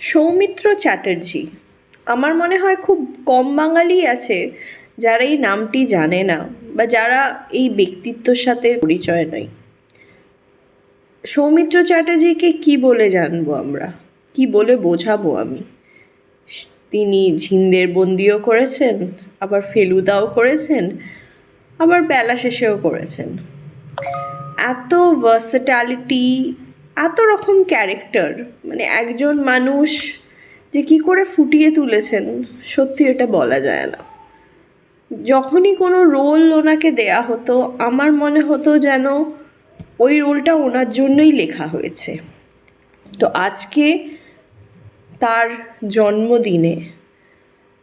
সৌমিত্র চ্যাটার্জি। আমার মনে হয় খুব কম বাঙালি আছে যারা এই নামটি জানে না বা যারা এই ব্যক্তিত্বর সাথে পরিচয় নয়। সৌমিত্র চ্যাটার্জিকে কি বলে জানবো আমরা, কি বলে বোঝাবো আমি? তিনি ঝিন্দের বন্দিও করেছেন, আবার ফেলুদাও করেছেন, আবার বেলা শেষেও করেছেন। এত ভার্সেটালিটি, এত রকম ক্যারেক্টার, মানে একজন মানুষ যে কি করে ফুটিয়ে তুলেছেন সত্যি এটা বলা যায় না। যখনই কোনো রোল ওনাকে দেয়া হতো আমার মনে হতো যেন ওই রোলটা ওনার জন্যই লেখা হয়েছে। তো আজকে তার জন্মদিনে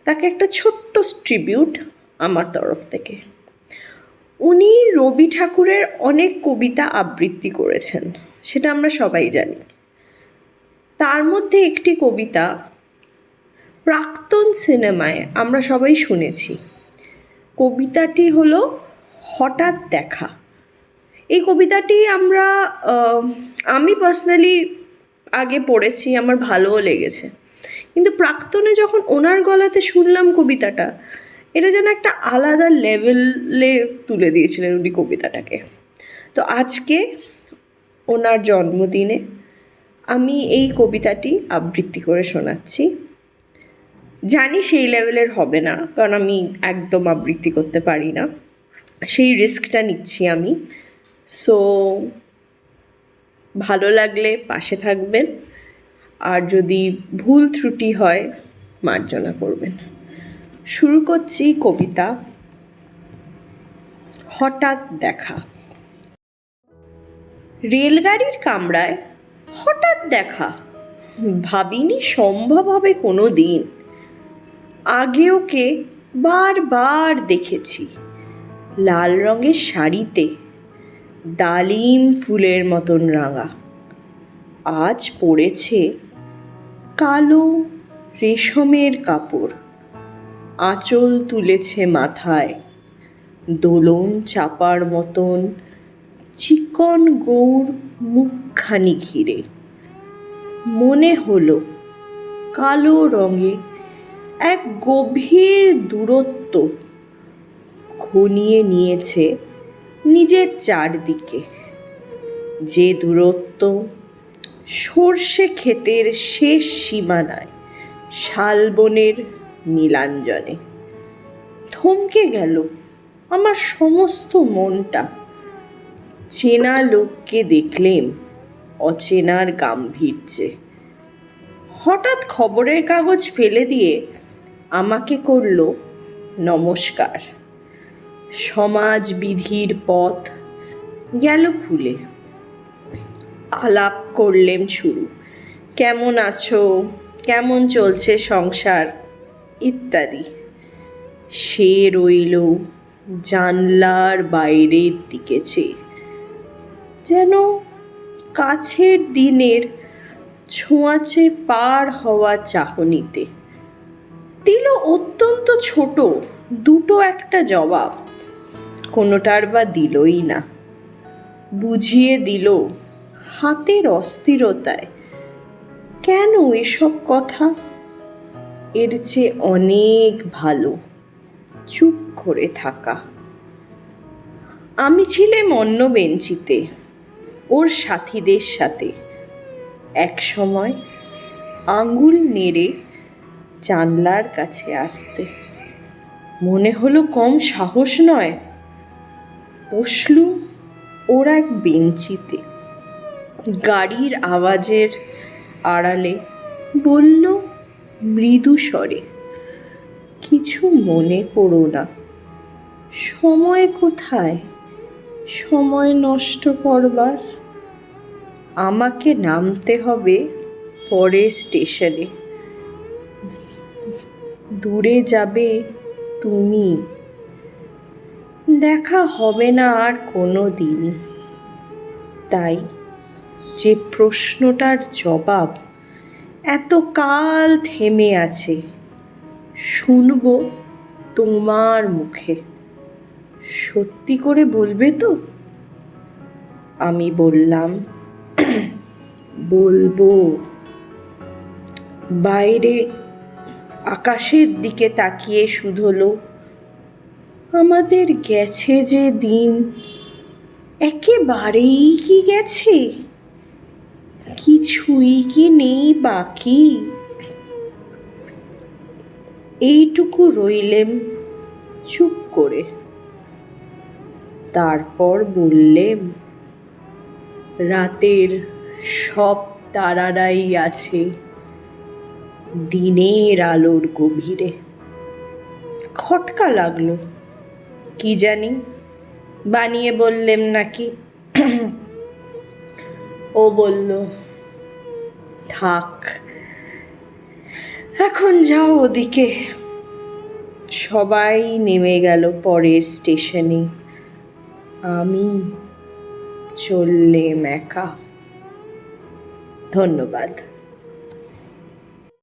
তাকে একটা ছোট্ট ট্রিবিউট আমার তরফ থেকে। উনি রবি ঠাকুরের অনেক কবিতা আবৃত্তি করেছেন, সেটা আমরা সবাই জানি। তার মধ্যে একটি কবিতা প্রাক্তন সিনেমায় আমরা সবাই শুনেছি। কবিতাটি হলো হঠাৎ দেখা। এই কবিতাটি আমি পার্সোনালি আগে পড়েছি, আমার ভালোও লেগেছে, কিন্তু প্রাক্তনে যখন ওনার গলাতে শুনলাম কবিতাটা, এটা যেন একটা আলাদা লেভেলে তুলে দিয়েছিলেন উনি কবিতাটাকে। তো আজকে ওনার জন্মদিনে আমি এই কবিতাটি আবৃত্তি করে শোনাচ্ছি। জানি সেই লেভেলের হবে না, কারণ আমি একদম আবৃত্তি করতে পারি না, সেই রিস্কটা নিচ্ছি আমি। সো ভালো লাগলে পাশে থাকবেন, আর যদি ভুল ত্রুটি হয় মার্জনা করবেন। শুরু করছি কবিতা হঠাৎ দেখা। রেলগাড়ির কামরায় হঠাৎ দেখা, ভাবিনি সম্ভব হবে কোনো দিন। আগে ওকে বারবার দেখেছি লাল রঙের শাড়িতে, ডালিম ফুলের মতন রাঙা। আজ পরেছে কালো রেশমের কাপড়, আঁচল তুলেছে মাথায়, দোলন চাপার মতন চিকন গৌর মুখখানি ঘিরে। মনে হলো কালো রঙে এক গভীর দূরত্ব ঘনিয়ে নিয়েছে নিজের চারদিকে, যে দূরত্ব সর্ষে ক্ষেতের শেষ সীমানায় শালবনের নীলাঞ্জনে। থমকে গেল আমার সমস্ত মনটা। চেনা লোককে দেখলেম অচেনার গাম্ভীর্যে। হঠাৎ খবরের কাগজ ফেলে দিয়ে আমাকে করল নমস্কার। সমাজবিধির পথ গেল খুলে। আলাপ করলেম শুরু, কেমন আছো, কেমন চলছে সংসার ইত্যাদি। সে রইল জানলার বাইরের দিকে চেয়ে, যেন কাছের দিনের ছোঁয়াচে পার হওয়া চাহনিতে। দিল অত্যন্ত ছোট দুটো একটা জবাব, কোনোটার বা দিলই না। বুঝিয়ে দিল হাতের অস্থিরতায়, কেন এসব কথা? এর চেয়ে অনেক ভালো চুপ করে থাকা। আমি ছিলাম অন্য বেঞ্চিতে ওর সাথীদের সাথে। এক সময় আঙুল নেড়ে জানলার কাছে আসতে মনে হলো কম সাহস নয়। বসলুম ওর এক বেঞ্চিতে, গাড়ির আওয়াজের আড়ালে বলল মৃদু স্বরে, কিছু মনে করো না। সময় কোথায় সময় নষ্ট করবার? আমাকে নামতে হবে পরের স্টেশনে। দূরে যাবে তুমি, দেখা হবে না আর কোনো দিনই। তাই যে প্রশ্নটার জবাব এত কাল থেমে আছে, শুনব তোমার মুখে। সত্যি করে বলবে তো? আমি বললাম, বলবো। বাইরে আকাশের দিকে তাকিয়ে শুধোলো, আমাদের গেছে যে দিন, একেবারেই কি গেছে, কিছুই কি নেই বাকি। এইটুকু রইলেম চুপ করে, তারপর বললেম, রাতের সব তারারাই আছে দিনের আলোর গভীরে। খটকা লাগলো, কি জানি বানিয়ে বললেম নাকি। ও বলল, থাক এখন যাও ওদিকে। সবাই নেমে গেল পরের স্টেশনে, আমি চললেম একা। ধন্যবাদ।